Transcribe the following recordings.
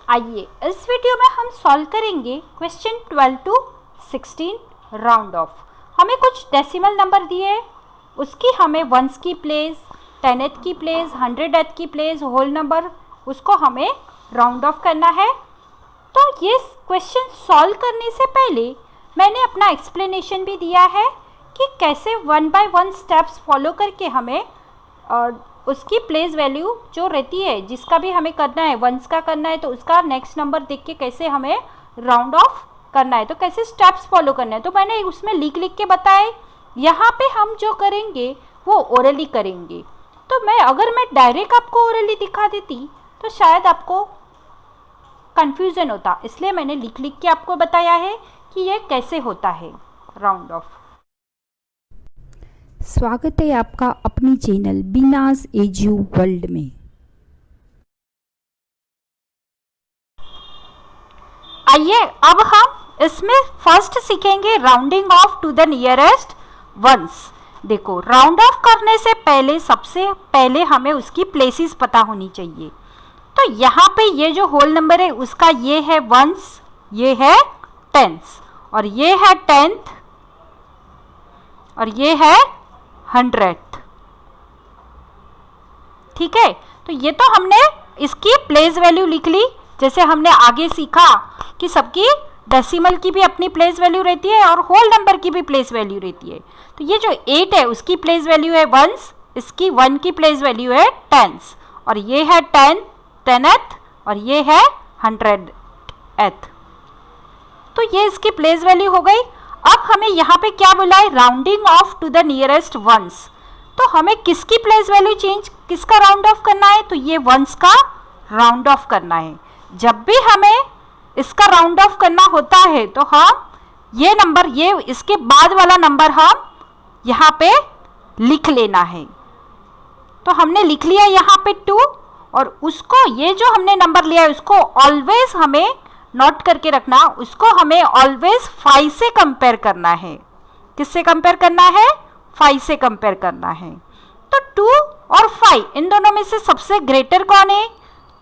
आइए इस वीडियो में हम सॉल्व करेंगे क्वेश्चन 12 to 16 राउंड ऑफ। हमें कुछ डेसिमल नंबर दिए, उसकी हमें वंस की प्लेस, 10th की प्लेस, 100th की प्लेस, होल नंबर, उसको हमें राउंड ऑफ करना है। तो ये क्वेश्चन सॉल्व करने से पहले मैंने अपना एक्सप्लेनेशन भी दिया है कि कैसे 1 by 1 स्टेप्स फॉलो करके हमें उसकी प्लेस वैल्यू जो रहती है, जिसका भी हमें करना है, वंस का करना है तो उसका नेक्स्ट नंबर देख के कैसे हमें राउंड ऑफ करना है, तो कैसे स्टेप्स फॉलो करना है, तो मैंने उसमें लिख के बताए। यहाँ पे हम जो करेंगे वो ओरली करेंगे। तो अगर मैं डायरेक्ट आपको ओरली दिखा देती तो शायद आपको कंफ्यूजन होता, इसलिए मैंने लिख के आपको बताया है कि ये कैसे होता है राउंड ऑफ। स्वागत है आपका अपनी चैनल बीनाज एजू वर्ल्ड में। आइए अब हम इसमें फर्स्ट सीखेंगे rounding off to the nearest ones. देखो, राउंड ऑफ करने से पहले सबसे पहले हमें उसकी प्लेसेस पता होनी चाहिए। तो यहाँ पे ये जो होल नंबर है उसका ये है वंस, ये है टेंस, और ये है 10th, और ये है 100th। ठीक है, तो ये तो हमने इसकी प्लेस वैल्यू लिख ली। जैसे हमने आगे सीखा कि सबकी डेसिमल की भी अपनी प्लेस वैल्यू रहती है और होल नंबर की भी प्लेस वैल्यू रहती है। तो ये जो 8 है उसकी प्लेस वैल्यू है वंस, इसकी 1 की प्लेस वैल्यू है टेंस, और ये है 10th, और ये है 100th। तो ये इसकी प्लेस वैल्यू हो गई। अब हमें यहाँ पे क्या बोला है, rounding off to the nearest ones. तो हमें किसकी प्लेस वैल्यू चेंज, किसका राउंड ऑफ करना है, तो ये वंस का राउंड ऑफ करना है। जब भी हमें इसका राउंड ऑफ करना होता है तो हम ये नंबर, ये इसके बाद वाला नंबर हम यहाँ पे लिख लेना है। तो हमने लिख लिया यहाँ पे 2, और उसको ये जो हमने नंबर लिया है उसको ऑलवेज हमें नोट करके रखना, उसको हमें ऑलवेज 5 से कंपेयर करना है। किससे कंपेयर करना है, 5 से कंपेयर करना है। तो 2 और 5 इन दोनों में से सबसे ग्रेटर कौन है,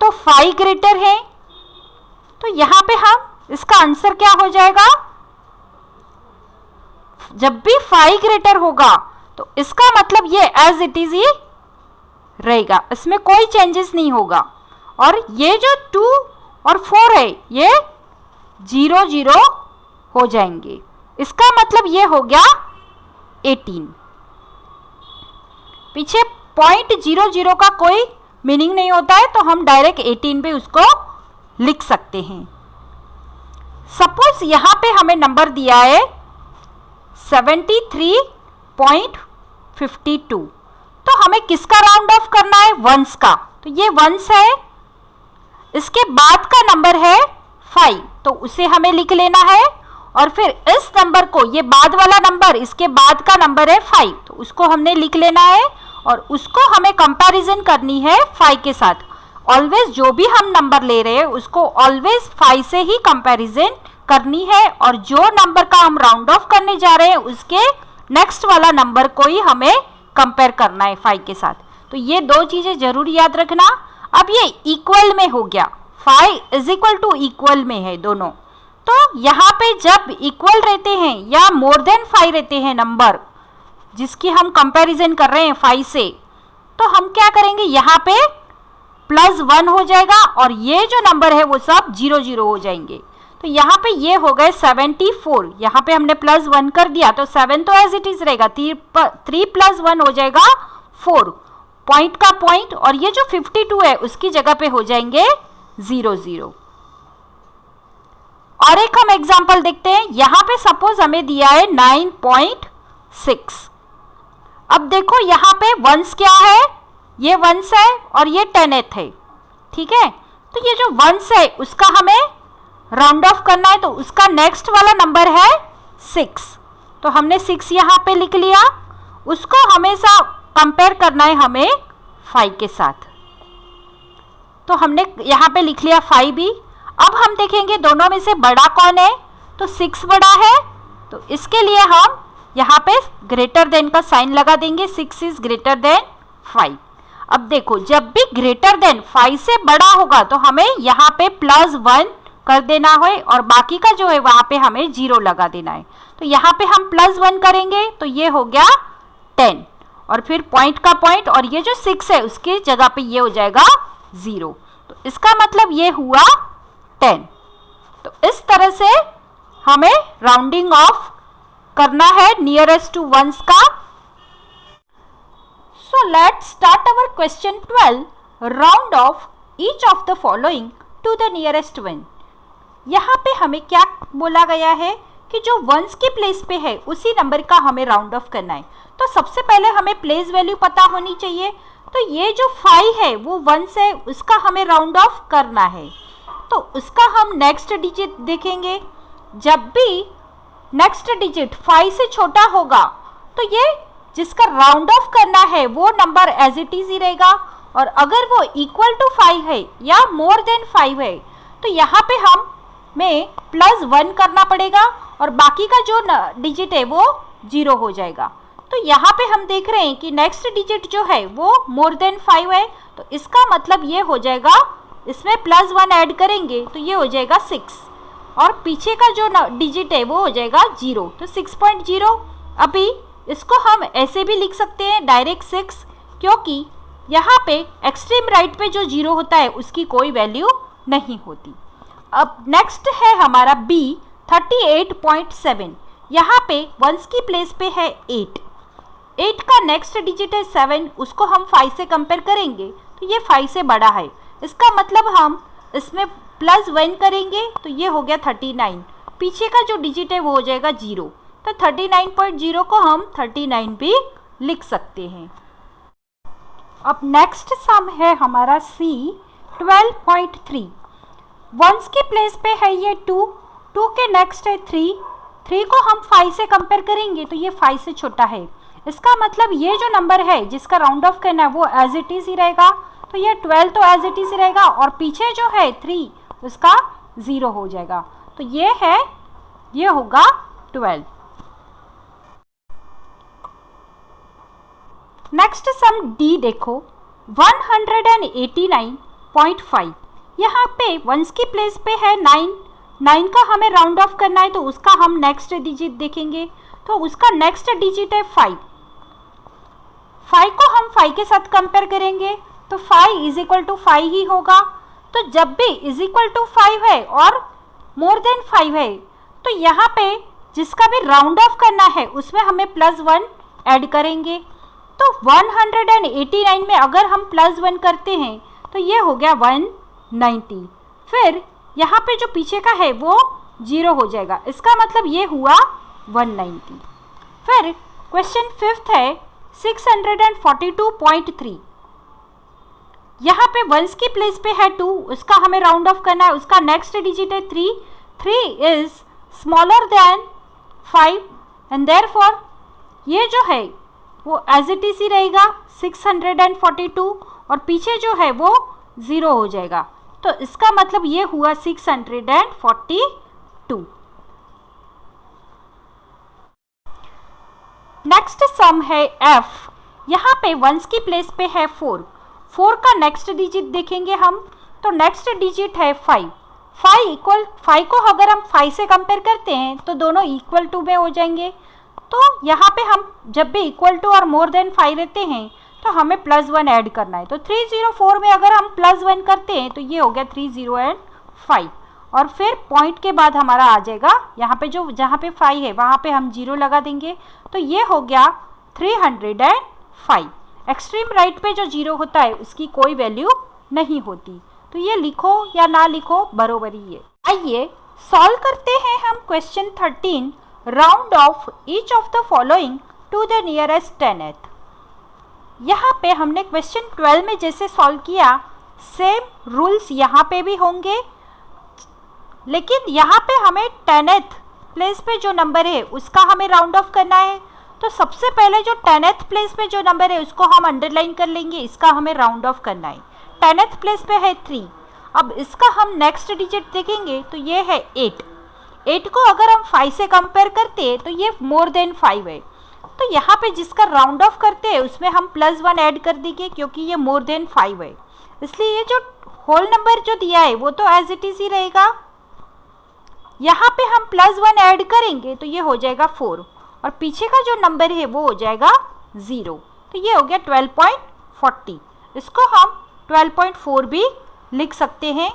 तो 5 ग्रेटर है। तो यहाँ पे हम इसका आंसर क्या हो जाएगा, जब भी 5 ग्रेटर होगा तो इसका मतलब ये एज इट इज ही रहेगा, इसमें कोई चेंजेस नहीं होगा। और ये जो 2 और 4 है ये 0 0 हो जाएंगे, इसका मतलब ये हो गया 18। पीछे .00 का कोई मीनिंग नहीं होता है, तो हम डायरेक्ट 18 पे उसको लिख सकते हैं। सपोज यहाँ पे हमें नंबर दिया है 73.52, तो हमें किसका राउंड ऑफ करना है, वंस का। तो ये वंस है, इसके बाद का नंबर है 5, तो उसे हमें लिख लेना है। और फिर इस नंबर को, ये बाद वाला नंबर, इसके बाद का नंबर है 5, तो उसको हमने लिख लेना है, और उसको हमें कंपैरिजन करनी है 5 के साथ। ऑलवेज जो भी हम नंबर ले रहे हैं उसको ऑलवेज 5 से ही कंपैरिजन करनी है, और जो नंबर का हम राउंड ऑफ करने जा रहे हैं उसके नेक्स्ट वाला नंबर को ही हमें कंपेयर करना है 5 के साथ। तो ये दो चीज़ें जरूर याद रखना। अब ये इक्वल में हो गया, 5 इज इक्वल टू इक्वल में है दोनों। तो यहाँ पे जब इक्वल रहते हैं या मोर देन 5 रहते हैं नंबर जिसकी हम कंपैरिजन कर रहे हैं 5 से, तो हम क्या करेंगे, यहाँ पे +1 हो जाएगा, और ये जो नंबर है वो सब 0 0 हो जाएंगे। तो यहाँ पे ये हो गए 74, यहाँ पे हमने +1 कर दिया तो 7 तो एज इट इज रहेगा, 3 + 1 हो जाएगा 4, पॉइंट का पॉइंट, और ये जो 52 है उसकी जगह पे हो जाएंगे 0 0। और एक हम एग्जांपल देखते हैं, यहाँ पे सपोज हमें दिया है 9.6। अब देखो यहाँ पे वंस क्या है, ये वंस है और ये 10th है। ठीक है, तो ये जो वंस है उसका हमें राउंड ऑफ करना है, तो उसका नेक्स्ट वाला नंबर है 6, तो हमने 6 यहाँ पे लिख लिया। उसको हमेशा कंपेयर करना है हमें 5 के साथ, तो हमने यहाँ पे लिख लिया 5 भी। अब हम देखेंगे दोनों में से बड़ा कौन है, तो 6 बड़ा है, तो इसके लिए हम यहाँ पे ग्रेटर देन का साइन लगा देंगे, 6 इज ग्रेटर देन 5। अब देखो, जब भी ग्रेटर देन 5 से बड़ा होगा तो हमें यहाँ पे +1 कर देना है और बाकी का जो है वहाँ पे हमें 0 लगा देना है। तो यहाँ पे हम +1 करेंगे तो ये हो गया 10 और फिर पॉइंट का पॉइंट और ये जो 6 है उसकी जगह पे ये हो जाएगा 0। तो इसका मतलब ये हुआ 10। तो इस तरह से हमें राउंडिंग ऑफ करना है नियरेस्ट टू वंस का। So let's start our question 12. Round off each of the following to the nearest one. यहाँ पे हमें क्या बोला गया है कि जो वंस की प्लेस पे है उसी नंबर का हमें राउंड ऑफ करना है। तो सबसे पहले हमें प्लेस वैल्यू पता होनी चाहिए। तो ये जो 5 है वो वंस है, उसका हमें राउंड ऑफ करना है। तो उसका हम नेक्स्ट डिजिट देखेंगे। जब भी नेक्स्ट डिजिट 5 से छोटा होगा तो ये जिसका राउंड ऑफ करना है वो नंबर एज इट इज ही रहेगा, और अगर वो इक्वल टू 5 है या मोर देन 5 है तो यहाँ पे हमें +1 करना पड़ेगा और बाकी का जो डिजिट है वो 0 हो जाएगा। तो यहाँ पे हम देख रहे हैं कि नेक्स्ट डिजिट जो है वो मोर देन 5 है, तो इसका मतलब ये हो जाएगा, इसमें +1 ऐड करेंगे तो ये हो जाएगा 6 और पीछे का जो डिजिट है वो हो जाएगा 0, तो 6.0। अभी इसको हम ऐसे भी लिख सकते हैं डायरेक्ट 6, क्योंकि यहाँ पे एक्सट्रीम राइट पे जो 0 होता है उसकी कोई वैल्यू नहीं होती। अब नेक्स्ट है हमारा B 38.7। यहाँ पे वंस की प्लेस पे है 8 का नेक्स्ट डिजिट है 7, उसको हम 5 से कंपेयर करेंगे तो ये 5 से बड़ा है। इसका मतलब हम इसमें +1 करेंगे तो ये हो गया 39, पीछे का जो डिजिट है वो हो जाएगा 0, तो 39.0 को हम 39 भी लिख सकते हैं। अब नेक्स्ट सम है हमारा C 12.3। वंस की प्लेस पे है ये 2 के नेक्स्ट है 3 को हम 5 से कंपेयर करेंगे तो ये 5 से छोटा है। इसका मतलब ये जो नंबर है जिसका राउंड ऑफ करना है वो एज इट इज ही रहेगा, तो ये 12 तो एज इट इज ही रहेगा और पीछे जो है 3 उसका 0 हो जाएगा, तो ये होगा 12। नेक्स्ट सम D देखो 189.5। यहाँ पे वंस की प्लेस पे है 9 का हमें राउंड ऑफ करना है तो उसका हम नेक्स्ट डिजिट देखेंगे। तो उसका नेक्स्ट डिजिट है 5 को हम 5 के साथ कंपेयर करेंगे तो 5 इज इक्वल टू 5 ही होगा। तो जब भी इज इक्वल टू 5 है और मोर देन 5 है तो यहाँ पे जिसका भी राउंड ऑफ करना है उसमें हमें +1 ऐड करेंगे। तो 189 में अगर हम +1 करते हैं तो ये हो गया 190, फिर यहाँ पे जो पीछे का है वो 0 हो जाएगा, इसका मतलब ये हुआ 190। फिर क्वेश्चन 5 है 642.3। यहाँ पे वंस की प्लेस पे है 2, उसका हमें राउंड ऑफ करना है, उसका नेक्स्ट डिजिट है 3 is smaller than 5 and therefore ये जो है वो एज इट इज ही रहेगा 642 और पीछे जो है वो 0 हो जाएगा, तो इसका मतलब ये हुआ 642। नेक्स्ट सम है F। यहाँ पे वंस की प्लेस पे है 4 का नेक्स्ट डिजिट देखेंगे हम, तो नेक्स्ट डिजिट है 5 को अगर हम 5 से कंपेयर करते हैं तो दोनों इक्वल टू में हो जाएंगे। तो यहाँ पे हम जब भी इक्वल टू और मोर देन 5 रहते हैं तो हमें +1 ऐड करना है। तो 304 में अगर हम +1 करते हैं तो ये हो गया 305 और फिर पॉइंट के बाद हमारा आ जाएगा यहाँ पे जहाँ पे 5 है वहाँ पे हम 0 लगा देंगे, तो ये हो गया 305। एक्सट्रीम राइट पे जो 0 होता है उसकी कोई वैल्यू नहीं होती, तो ये लिखो या ना लिखो बरोबरी है। आइए सॉल्व करते हैं हम question 13। Round off each of the following to the nearest 10th। यहाँ पे हमने क्वेश्चन 12 में जैसे सॉल्व किया सेम रूल्स यहाँ पे भी होंगे, लेकिन यहाँ पे हमें 10th प्लेस पे जो नंबर है उसका हमें राउंड ऑफ करना है। तो सबसे पहले जो 10th प्लेस पे जो नंबर है उसको हम अंडरलाइन कर लेंगे, इसका हमें राउंड ऑफ करना है। 10th प्लेस पे है 3, अब इसका हम नेक्स्ट डिजिट देखेंगे तो ये है 8 को अगर हम 5 से कंपेयर करते हैं तो ये मोर देन 5 है, तो यहाँ पे जिसका राउंड ऑफ करते हैं उसमें हम +1 ऐड कर देंगे, क्योंकि ये मोर देन 5 है, इसलिए ये जो होल नंबर जो दिया है वो तो एज इट इज ही रहेगा। यहाँ पे हम +1 ऐड करेंगे तो ये हो जाएगा 4, और पीछे का जो नंबर है वो हो जाएगा 0, तो ये हो गया 12.40। इसको हम 12.4 भी लिख सकते हैं।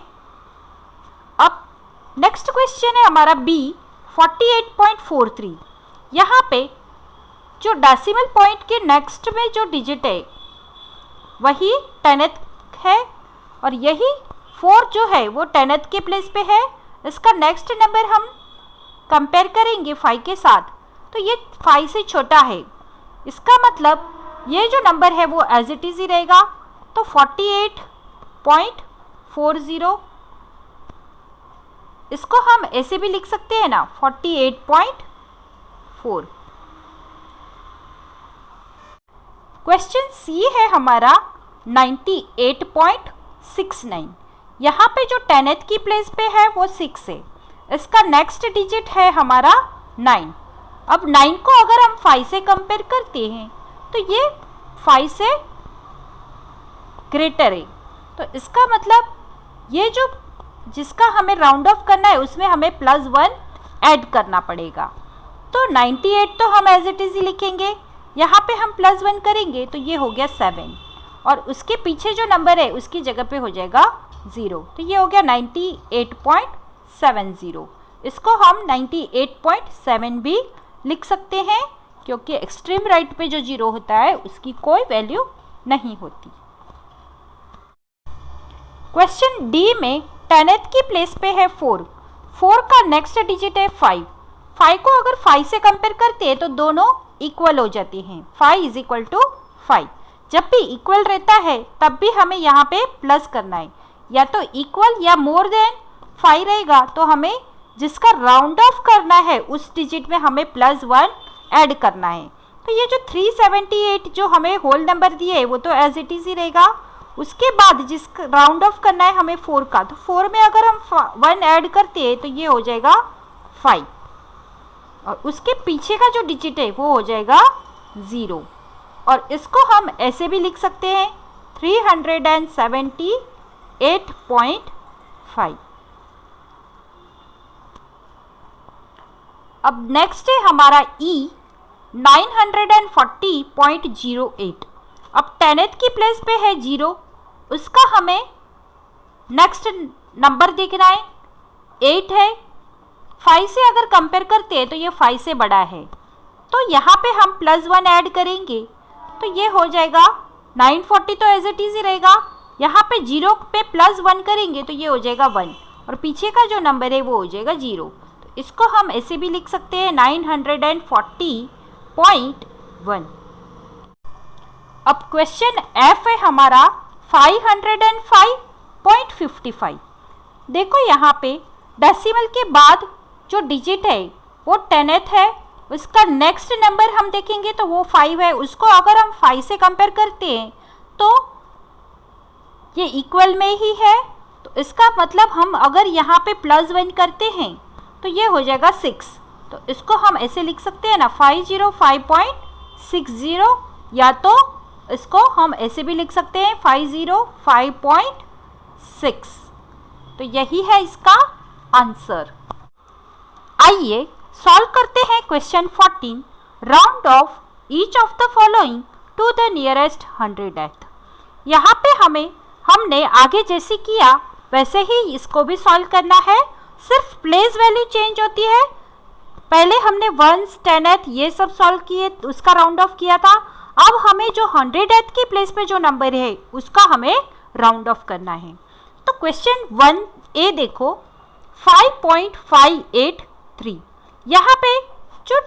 अब नेक्स्ट क्वेश्चन है हमारा B 48.43। यहाँ पे जो डेसिमल पॉइंट के नेक्स्ट में जो डिजिट है वही 10th है, और यही 4 जो है वो 10th के प्लेस पे है। इसका नेक्स्ट नंबर हम कंपेयर करेंगे 5 के साथ, तो ये 5 से छोटा है, इसका मतलब ये जो नंबर है वो एज इट इज ही रहेगा। तो 48.40, इसको हम ऐसे भी लिख सकते हैं ना, 48.4। क्वेश्चन सी है हमारा 98.69। यहाँ पे जो 10th की प्लेस पे है वो 6 है, इसका नेक्स्ट डिजिट है हमारा 9। अब 9 को अगर हम 5 से कंपेयर करते हैं तो ये 5 से ग्रेटर है, तो इसका मतलब ये जो जिसका हमें राउंड ऑफ करना है उसमें हमें +1 ऐड करना पड़ेगा। तो 98 तो हम एज इट इज ही लिखेंगे, यहाँ पे हम +1 करेंगे तो ये हो गया 7, और उसके पीछे जो नंबर है उसकी जगह पे हो जाएगा 0, तो ये हो गया 98.70। इसको हम 98.7 भी लिख सकते हैं, क्योंकि एक्सट्रीम राइट पे जो 0 होता है उसकी कोई वैल्यू नहीं होती। क्वेश्चन डी में 10th की प्लेस पे है 4 का नेक्स्ट डिजिट है 5 को अगर 5 से कंपेयर करते हैं तो दोनों इक्वल हो जाते हैं, 5 = 5। जब भी इक्वल रहता है तब भी हमें यहाँ पे प्लस करना है, या तो इक्वल या मोर देन 5 रहेगा तो हमें जिसका राउंड ऑफ करना है उस डिजिट में हमें +1 ऐड करना है। तो ये जो 378 जो हमें होल नंबर दिए है वो तो एज इट इज ही रहेगा। उसके बाद जिस राउंड ऑफ करना है हमें 4 का, तो 4 में अगर हम 1 ऐड करते हैं तो ये हो जाएगा 5, और उसके पीछे का जो डिजिट है वो हो जाएगा 0, और इसको हम ऐसे भी लिख सकते हैं 378.5। अब नेक्स्ट है हमारा E 940.08। अब 10th की प्लेस पे है 0, उसका हमें नेक्स्ट नंबर देखना है, 8 है। 5 से अगर कंपेयर करते हैं तो ये 5 से बड़ा है, तो यहाँ पे हम +1 ऐड करेंगे तो ये हो जाएगा 940, तो एज इट इज ही रहेगा। यहाँ पे 0 पे +1 करेंगे तो ये हो जाएगा 1, और पीछे का जो नंबर है वो हो जाएगा 0, तो इसको हम ऐसे भी लिख सकते हैं 940.1। अब क्वेश्चन F है हमारा 505.55। देखो यहाँ पे डेसिमल के बाद जो डिजिट है वो 10th है, उसका नेक्स्ट नंबर हम देखेंगे तो वो 5 है, उसको अगर हम 5 से कंपेयर करते हैं तो ये इक्वल में ही है, तो इसका मतलब हम अगर यहाँ पे +1 करते हैं तो ये हो जाएगा 6, तो इसको हम ऐसे लिख सकते हैं ना 505.60, या तो इसको हम ऐसे भी लिख सकते हैं 505.6। तो यही है इसका आंसर। आइए सॉल्व करते हैं question 14। Round off each of the following to the nearest 100th। यहाँ पे हमने आगे जैसे किया वैसे ही इसको भी सॉल्व करना है, सिर्फ प्लेस वैल्यू चेंज होती है। पहले हमने 1s 10th ये सब सॉल्व किए, उसका राउंड ऑफ किया था। अब हमें जो 100th की प्लेस पे जो नंबर है उसका हमें राउंड ऑफ करना है। तो क्वेश्चन 1A देखो 5.583। यहाँ पे जो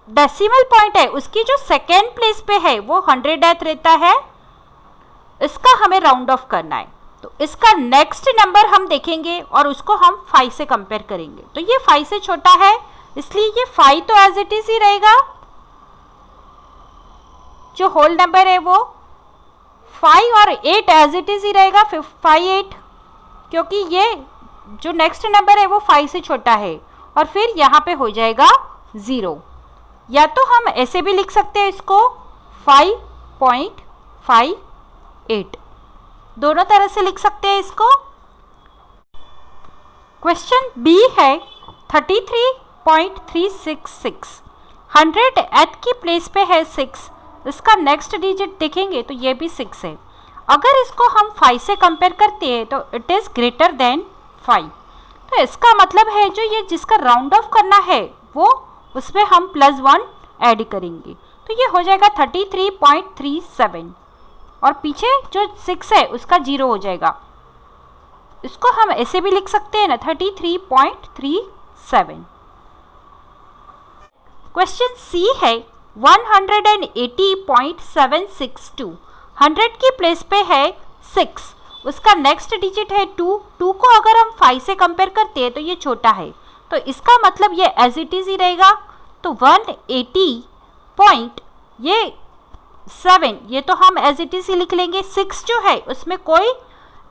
डेसिमल पॉइंट है उसकी जो सेकेंड प्लेस पे है वो 100th रहता है, इसका हमें राउंड ऑफ करना है। तो इसका नेक्स्ट नंबर हम देखेंगे और उसको हम 5 से कंपेयर करेंगे, तो ये 5 से छोटा है इसलिए ये 5 तो एज इट इज ही रहेगा। जो होल नंबर है वो 5 और 8 एज इट इज ही रहेगा 58, क्योंकि ये जो नेक्स्ट नंबर है वो 5 से छोटा है, और फिर यहाँ पे हो जाएगा 0। या तो हम ऐसे भी लिख सकते हैं इसको 5.58, दोनों तरह से लिख सकते हैं इसको। क्वेश्चन बी है 33.366, 100th की प्लेस पे है 6, इसका नेक्स्ट डिजिट देखेंगे तो ये भी 6 है। अगर इसको हम 5 से कंपेयर करते हैं तो इट इज़ ग्रेटर देन 5, तो इसका मतलब है जो ये जिसका राउंड ऑफ करना है वो उसमें हम +1 ऐड करेंगे, तो ये हो जाएगा 33.37 और पीछे जो 6 है उसका 0 हो जाएगा। इसको हम ऐसे भी लिख सकते हैं ना 33.37। क्वेश्चन सी है 180.762, 100 की प्लेस पे है 6, उसका नेक्स्ट डिजिट है 2 को अगर हम 5 से कंपेयर करते हैं तो ये छोटा है, तो इसका मतलब ये एज इट इज़ ही रहेगा। तो 180.7 ये तो हम एज इट इज़ ही लिख लेंगे। 6 जो है उसमें कोई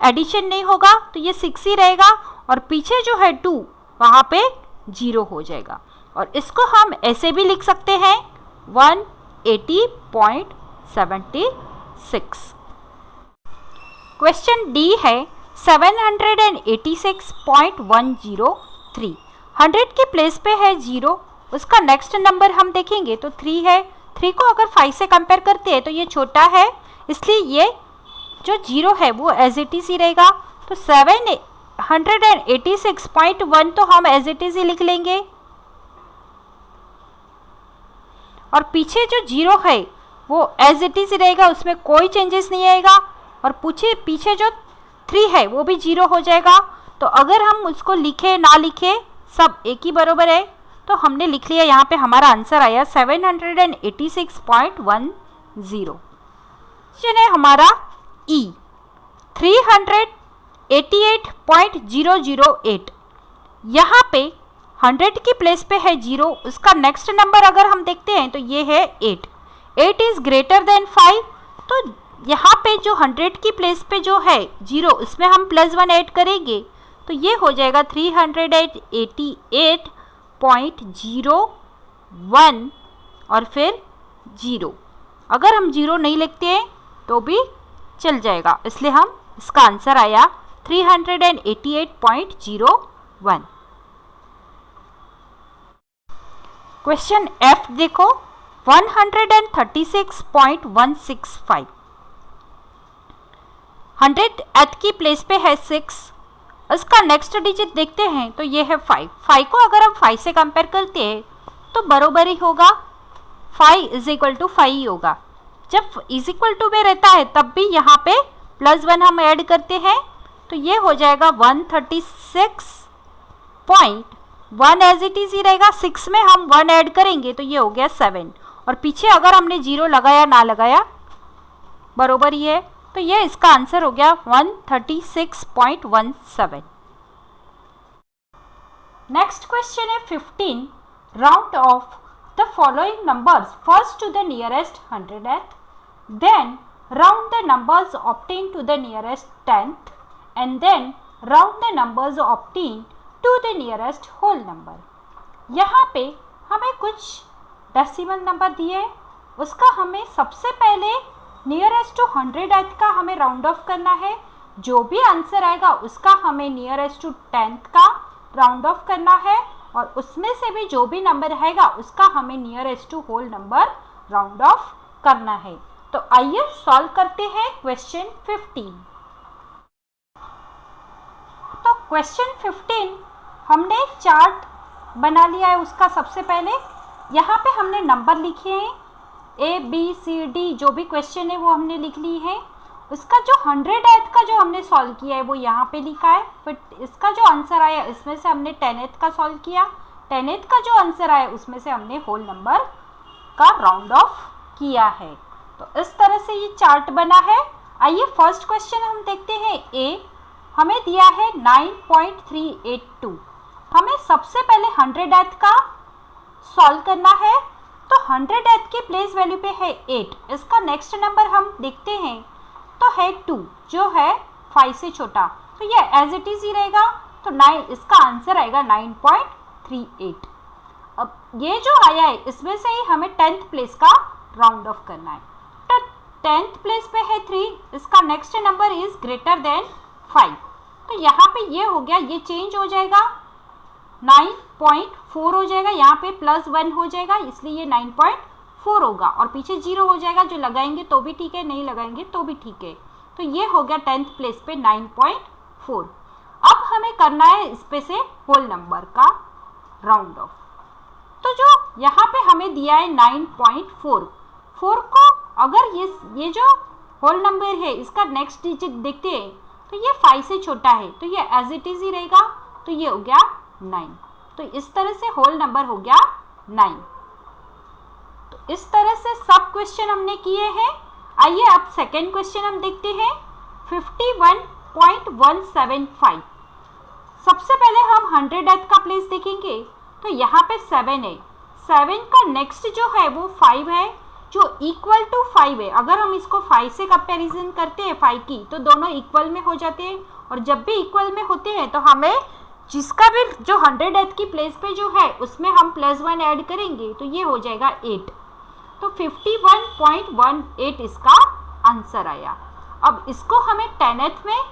एडिशन नहीं होगा तो ये 6 ही रहेगा, और पीछे जो है 2 वहाँ पे 0 हो जाएगा, और इसको हम ऐसे भी लिख सकते हैं 180.76। क्वेश्चन डी है 786.103, 100 की प्लेस पे है 0, उसका नेक्स्ट नंबर हम देखेंगे तो 3 है। 3 को अगर 5 से कंपेयर करते हैं तो ये छोटा है, इसलिए ये जो 0 है वो एज इट इज़ ही रहेगा। तो 786.1 तो हम एज इट इज़ ही लिख लेंगे, और पीछे जो 0 है वो एज इट इज़ ही रहेगा, उसमें कोई चेंजेस नहीं आएगा, और पीछे जो 3 है वो भी 0 हो जाएगा। तो अगर हम उसको लिखे ना लिखे सब एक ही बराबर है, तो हमने लिख लिया, यहाँ पे हमारा आंसर आया 786.10। क्वेश्चन है हमारा ई 388.008, यहाँ पे 100 की प्लेस पे है 0, उसका नेक्स्ट नंबर अगर हम देखते हैं तो ये है 8 इज़ ग्रेटर देन 5, तो यहाँ पे जो 100 की प्लेस पे जो है 0 उसमें हम +1 ऐड करेंगे, तो ये हो जाएगा 388.01 और फिर 0। अगर हम 0 नहीं लिखते हैं तो भी चल जाएगा, इसलिए हम इसका आंसर आया 388.01। क्वेश्चन एफ देखो 136.165, 100th की प्लेस पे है 6, इसका नेक्स्ट डिजिट देखते हैं तो ये है 5 को अगर हम 5 से कंपेयर करते हैं तो बराबर ही होगा, 5 = 5 ही होगा। जब = में रहता है तब भी यहाँ पे +1 हम ऐड करते हैं, तो ये हो जाएगा 136.1 एज इट इज़ ही रहेगा। 6 में हम 1 ऐड करेंगे तो ये हो गया 7, और पीछे अगर हमने 0 लगाया ना लगाया बराबर ही है, तो ये इसका आंसर हो गया 136.17। नेक्स्ट क्वेश्चन है 15, round off the following numbers first to the nearest 100th, then round the numbers obtain to the nearest 10th, and then round the numbers obtain to the nearest whole number. यहाँ पे हमें कुछ decimal number दिए, उसका हमें सबसे पहले nearest to 100th का हमें राउंड ऑफ करना है, जो भी आंसर आएगा उसका हमें नियरेस्ट टू 10th का राउंड ऑफ करना है, और उसमें से भी जो भी नंबर आएगा उसका हमें nearest to whole number round off करना है। तो आइए सॉल्व करते हैं क्वेश्चन 15। तो क्वेश्चन 15 हमने चार्ट बना लिया है, उसका सबसे पहले यहाँ पे हमने नंबर लिखे हैं ABCD, जो भी क्वेश्चन है वो हमने लिख ली है। उसका जो 100th का जो हमने सॉल्व किया है वो यहाँ पे लिखा है, फिर इसका जो आंसर आया इसमें से हमने 10th का सॉल्व किया, 10th का जो आंसर आया उसमें से हमने होल नंबर का राउंड ऑफ किया है। तो इस तरह से ये चार्ट बना है। आइए फर्स्ट क्वेश्चन हम देखते हैं। ए हमें दिया है 9.382, हमें सबसे पहले 100th का सॉल्व करना है, तो 100th की प्लेस वैल्यू पे है 8, इसका नेक्स्ट नंबर हम देखते हैं तो है 2 जो है 5 से छोटा, तो ये एज इट इज़ ही रहेगा, तो 9 इसका आंसर आएगा 9.38। अब ये जो आया है इसमें से ही हमें 10th प्लेस का राउंड ऑफ करना है। तो 10th प्लेस पे है 3, इसका next number is greater than 5। तो यहाँ पे ये हो गया, ये चेंज हो जाएगा 9.4 हो जाएगा, यहाँ पे +1 हो जाएगा इसलिए ये 9.4 होगा और पीछे 0 हो जाएगा, जो लगाएंगे तो भी ठीक है, नहीं लगाएंगे तो भी ठीक है। तो ये हो गया 10th प्लेस पे 9.4। अब हमें करना है इस पे से होल नंबर का राउंड ऑफ। तो जो यहाँ पे हमें दिया है 9.4 को अगर ये जो होल नंबर है इसका नेक्स्ट डिजिट देखते हैं तो ये 5 से छोटा है, तो ये एज इट इज ही रहेगा, तो ये हो गया 9। तो इस तरह से होल नंबर हो गया 9। तो इस तरह से सब क्वेश्चन हमने किए हैं। आइए अब सेकेंड क्वेश्चन हम देखते हैं। 51.175। सबसे पहले हम 100th का प्लेस देखेंगे, तो यहाँ पे 7 है, 7 का नेक्स्ट जो है वो 5 है, जो इक्वल टू 5 है। अगर हम इसको 5 से कंपैरिजन करते हैं 5 की, तो दोनों इक्वल में हो जाते हैं, और जब भी इक्वल में होते हैं तो हमें जिसका भी जो 100th की प्लेस पे जो है उसमें हम +1 ऐड करेंगे, तो ये हो जाएगा 8। तो 51.18 इसका आंसर आया। अब इसको हमें 10th में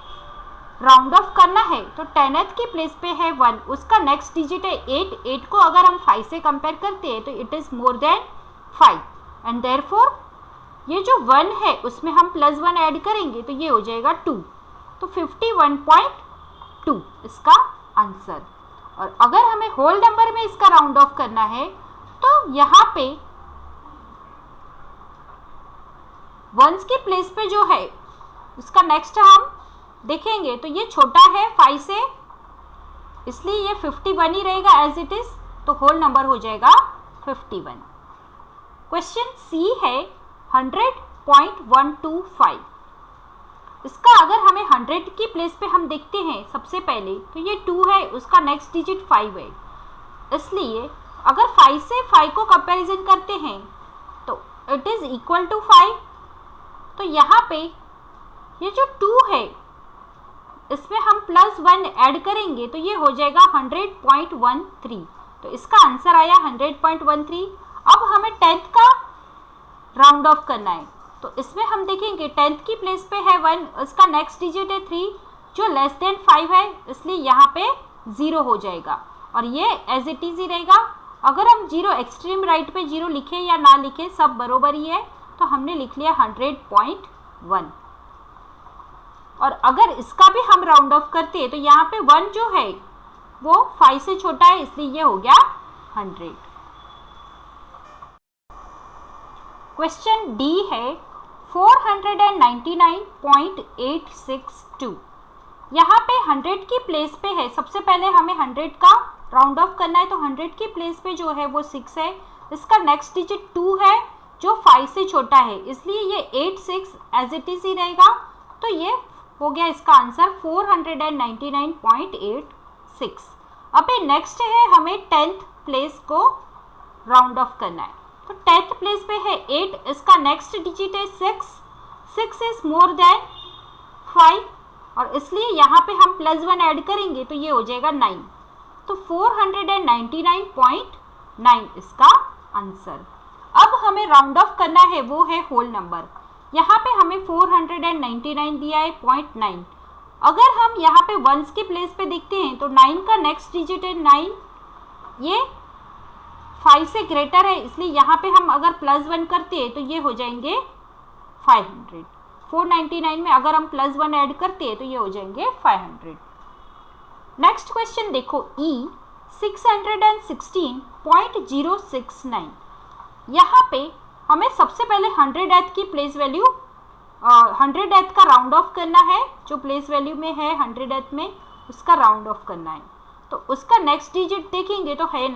राउंड ऑफ करना है, तो 10th की प्लेस पे है 1, उसका नेक्स्ट डिजिट है 8। 8 को अगर हम 5 से कंपेयर करते हैं तो it is more than 5 and therefore ये जो 1 है उसमें हम +1 ऐड करेंगे तो ये हो जाएगा 2। तो 51.2 इसका आंसर। और अगर हमें होल नंबर में इसका राउंड ऑफ करना है तो यहाँ पे वंस की प्लेस पे जो है उसका नेक्स्ट हम देखेंगे तो ये छोटा है 5 से, इसलिए ये 51 ही रहेगा एज इट इज, तो होल नंबर हो जाएगा 51। क्वेश्चन सी है 100.125। इसका अगर हमें 100 की प्लेस पे हम देखते हैं सबसे पहले, तो ये 2 है, उसका नेक्स्ट डिजिट 5 है, इसलिए अगर 5 से 5 को कंपैरिजन करते हैं तो इट इज इक्वल टू 5। तो यहाँ पे ये जो 2 है इसमें हम +1 ऐड करेंगे तो ये हो जाएगा 100.13। तो इसका आंसर आया 100.13। अब हमें 10th का राउंड ऑफ करना है, तो इसमें हम देखेंगे 10th की प्लेस पे है 1, इसका नेक्स्ट डिजिट है 3 जो लेस देन 5 है, इसलिए यहाँ पे 0 हो जाएगा और ये एज इट इज ही रहेगा। अगर हम 0 एक्सट्रीम राइट पे 0 लिखे या ना लिखे सब बरोबर ही है, तो हमने लिख लिया 100.1। और अगर इसका भी हम राउंड ऑफ करते हैं तो यहाँ पे 1 जो है वो 5 से छोटा है, इसलिए ये हो गया 100। क्वेश्चन डी है 499.862। यहाँ पे 100 की प्लेस पे है, सबसे पहले हमें 100 का राउंड ऑफ करना है, तो 100 की प्लेस पे जो है वो 6 है, इसका नेक्स्ट डिजिट 2 है जो 5 से छोटा है, इसलिए ये 86 एज इट इज ही रहेगा। तो ये हो गया इसका आंसर 499.86। अब नेक्स्ट है हमें 10th प्लेस को राउंड ऑफ करना है, तो 10th प्लेस पे है 8, इसका नेक्स्ट डिजिट है 6 इज मोर देन 5 और इसलिए यहाँ पे हम +1 ऐड करेंगे तो ये हो जाएगा 9। तो 499.9 इसका आंसर। अब हमें राउंड ऑफ करना है, वो है होल नंबर। यहाँ पे हमें 499 दिया है 0.9। अगर हम यहाँ पे वंस की प्लेस पे देखते हैं तो 9 का नेक्स्ट डिजिट है 9, ये 5 से ग्रेटर है, इसलिए यहाँ पे हम अगर +1 करते हैं तो ये हो जाएंगे 500। 499 में अगर हम +1 ऐड करते हैं तो ये हो जाएंगे 500। नेक्स्ट क्वेश्चन देखो ई 616.069। यहाँ पे हमें सबसे पहले 100th की प्लेस वैल्यू 100th का राउंड ऑफ करना है, जो प्लेस वैल्यू में है 100th में उसका राउंड ऑफ करना है, तो उसका नेक्स्ट डिजिट देखेंगे तो है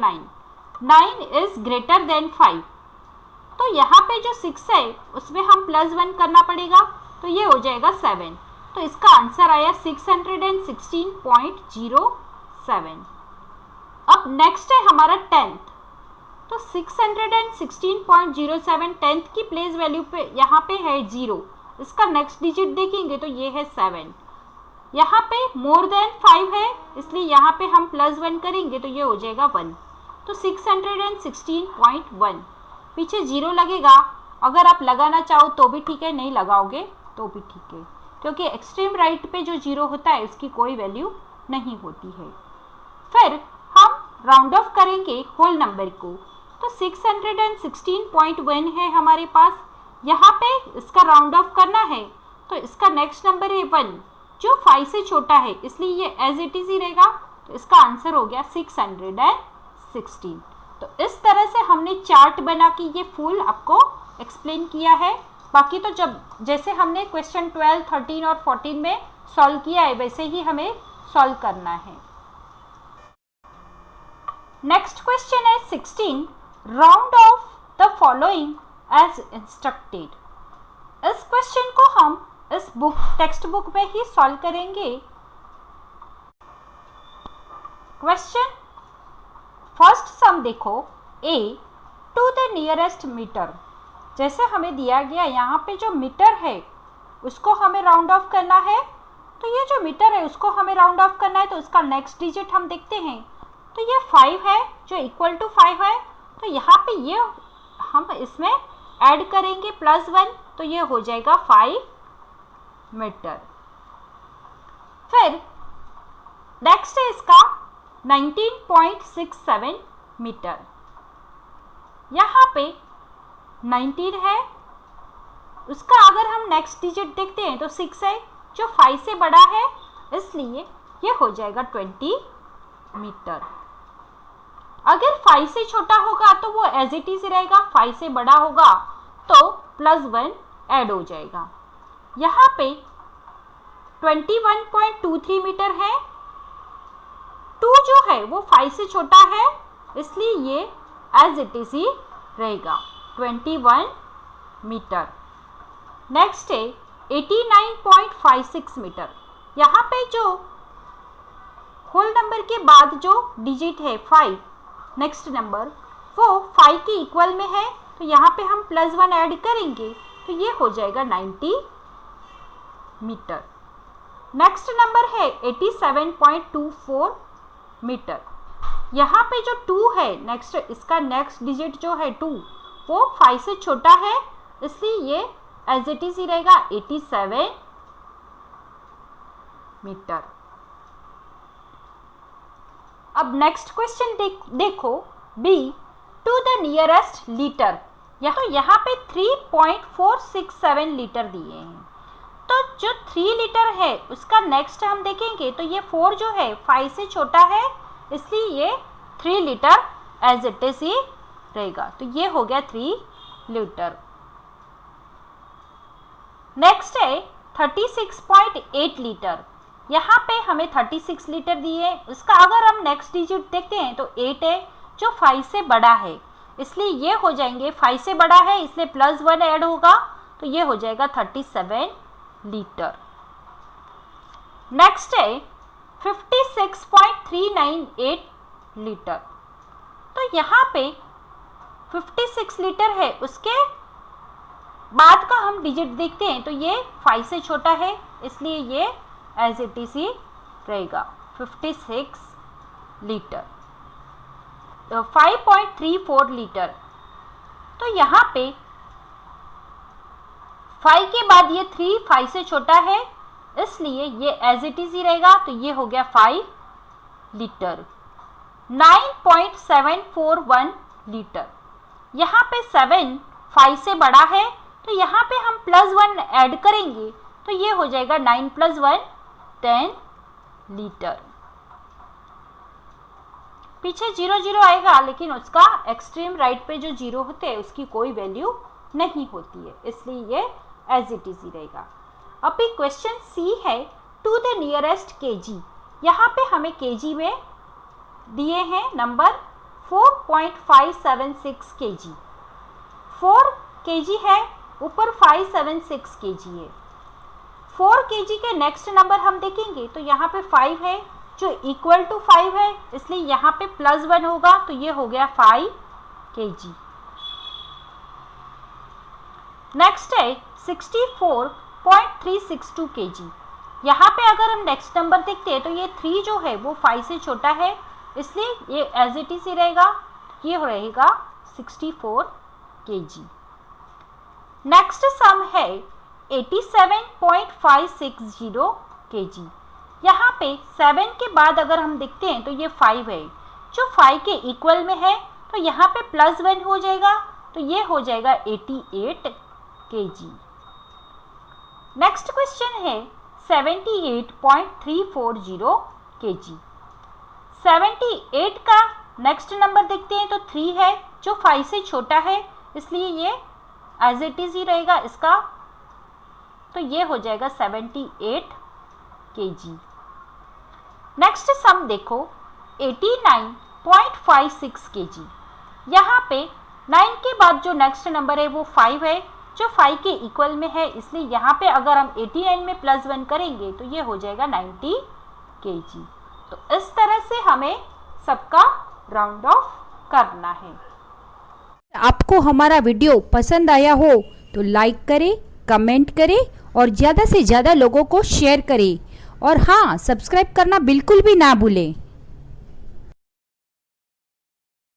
9 इज ग्रेटर देन 5। तो यहाँ पे जो 6 है उसमें हम +1 करना पड़ेगा, तो ये हो जाएगा 7। तो इसका आंसर आया 616.07। अब नेक्स्ट है हमारा 10th, तो 616.07 10th की प्लेस वैल्यू पे यहाँ पे है 0, इसका नेक्स्ट डिजिट देखेंगे तो ये है 7। यहाँ पे मोर देन 5 है, इसलिए यहाँ पे हम +1 करेंगे तो ये हो जाएगा 1। तो 616.1 पीछे 0 लगेगा। अगर आप लगाना चाहो तो भी ठीक है, नहीं लगाओगे तो भी ठीक है, क्योंकि एक्सट्रीम राइट पे जो 0 होता है उसकी कोई वैल्यू नहीं होती है। फिर हम राउंड ऑफ करेंगे होल नंबर को, तो 616.1 है हमारे पास। यहाँ पे इसका राउंड ऑफ करना है तो इसका नेक्स्ट नंबर है 1 जो 5 से छोटा है, इसलिए ये एज इट इज ही रहेगा। तो इसका आंसर हो गया 616। तो इस तरह से हमने चार्ट बना के ये फुल आपको एक्सप्लेन किया है। बाकी तो जैसे हमने क्वेश्चन 12, 13 और 14 में सॉल्व किया है वैसे ही हमें सॉल्व करना है। नेक्स्ट क्वेश्चन है 16, round off the following as instructed. इस क्वेश्चन को हम इस टेक्स्ट बुक में ही सॉल्व करेंगे। क्वेश्चन फर्स्ट सम देखो, a to the nearest metre. जैसे हमें दिया गया यहाँ पे जो मीटर है उसको हमें राउंड ऑफ करना है, तो ये जो मीटर है उसको हमें राउंड ऑफ करना है, तो उसका नेक्स्ट डिजिट हम देखते हैं। तो ये 5 है जो इक्वल टू 5 है, तो यहाँ पे ये हम इसमें ऐड करेंगे +1, तो ये हो जाएगा 5 मीटर। फिर नेक्स्ट है इसका 19.67 मीटर। यहाँ पे 19 है, उसका अगर हम नेक्स्ट डिजिट देखते हैं तो 6 है जो 5 से बड़ा है, इसलिए ये हो जाएगा 20 मीटर। अगर 5 से छोटा होगा तो वो एज इट इज रहेगा, 5 से बड़ा होगा तो +1 ऐड हो जाएगा। यहाँ पे 21.23 मीटर है। 2 जो है वो 5 से छोटा है, इसलिए ये एज इट इज ही रहेगा 21 मीटर। नेक्स्ट है 89.56 मीटर। यहाँ पे जो होल नंबर के बाद जो डिजिट है 5 नेक्स्ट नंबर वो 5 के इक्वल में है, तो यहाँ पे हम +1 ऐड करेंगे तो ये हो जाएगा 90 मीटर। नेक्स्ट नंबर है 87.24 मीटर। यहाँ पे जो 2 है नेक्स्ट, इसका नेक्स्ट डिजिट जो है 2 वो 5 से छोटा है, इसलिए ये एज इट इज ही रहेगा 87 मीटर। अब नेक्स्ट क्वेश्चन देखो, b to the nearest litre. यहाँ पे 3.467 लीटर दिए हैं, तो जो 3 लीटर है उसका नेक्स्ट हम देखेंगे तो ये 4 जो है 5 से छोटा है, इसलिए ये 3 लीटर एज इट इज ही रहेगा, तो ये हो गया 3 लीटर। नेक्स्ट है 36.8 लीटर। यहाँ पे हमें 36 लीटर दिए, उसका अगर हम नेक्स्ट डिजिट देखते हैं तो 8 है जो 5 से बड़ा है, इसलिए ये हो जाएंगे 5 से बड़ा है इसलिए +1 ऐड होगा, तो ये हो जाएगा 37 लीटर। नेक्स्ट है 56.398 लीटर। तो यहाँ पे 56 लीटर है, उसके बाद का हम डिजिट देखते हैं तो ये 5 से छोटा है, इसलिए ये एज इट इज ही रहेगा 56 लीटर। 5.34 लीटर। तो यहाँ पे 5 के बाद ये 3 5 से छोटा है, इसलिए ये एज इट इज ही रहेगा, तो ये हो गया 5 लीटर। 9.741 लीटर। यहाँ पे 7 5 से बड़ा है, तो यहाँ पे हम +1 ऐड करेंगे तो ये हो जाएगा 9 + 1 10 लीटर। पीछे 0 0 आएगा, लेकिन उसका एक्सट्रीम राइट पे जो 0 होते हैं उसकी कोई वैल्यू नहीं होती है, इसलिए ये एज इट इज ही रहेगा। अभी क्वेश्चन सी है टू द नियरेस्ट केजी। यहाँ पे हमें केजी में दिए हैं नंबर 4.576 केजी। 4 केजी है, ऊपर 576 केजी है। 4 केजी के नेक्स्ट नंबर हम देखेंगे तो यहाँ पे 5 है जो इक्वल टू 5 है, इसलिए यहाँ पे +1 होगा, तो ये हो गया 5 केजी। नेक्स्ट है 64.362 केजी। यहाँ पे अगर हम नेक्स्ट नंबर देखते हैं तो ये 3 जो है वो 5 से छोटा है, इसलिए ये एज इट इज ही रहेगा ये रहेगा 64 kg। नेक्स्ट सम है 87.560 kg। यहाँ पे 7 के बाद अगर हम देखते हैं तो ये 5 है, जो 5 के इक्वल में है, तो यहाँ पे +1 हो जाएगा, तो ये हो जाएगा 88 kg। नेक्स्ट क्वेश्चन है 78.340 kg। 78 का नेक्स्ट नंबर देखते हैं तो 3 है, जो 5 से छोटा है, इसलिए ये एज इट इज ही रहेगा इसका, तो ये हो जाएगा 78 kg। नेक्स्ट सम देखो 89.56 kg। यहाँ पे 9 के बाद जो नेक्स्ट नंबर है वो 5 है, जो 5 के इक्वल में है, इसलिए यहाँ पे अगर हम 89 में +1 करेंगे तो ये हो जाएगा 90 kg। तो इस तरह से हमें सबका राउंड ऑफ करना है। आपको हमारा वीडियो पसंद आया हो तो लाइक करें, कमेंट करें और ज़्यादा से ज़्यादा लोगों को शेयर करें। और हाँ, सब्सक्राइब करना बिल्कुल भी ना भूलें।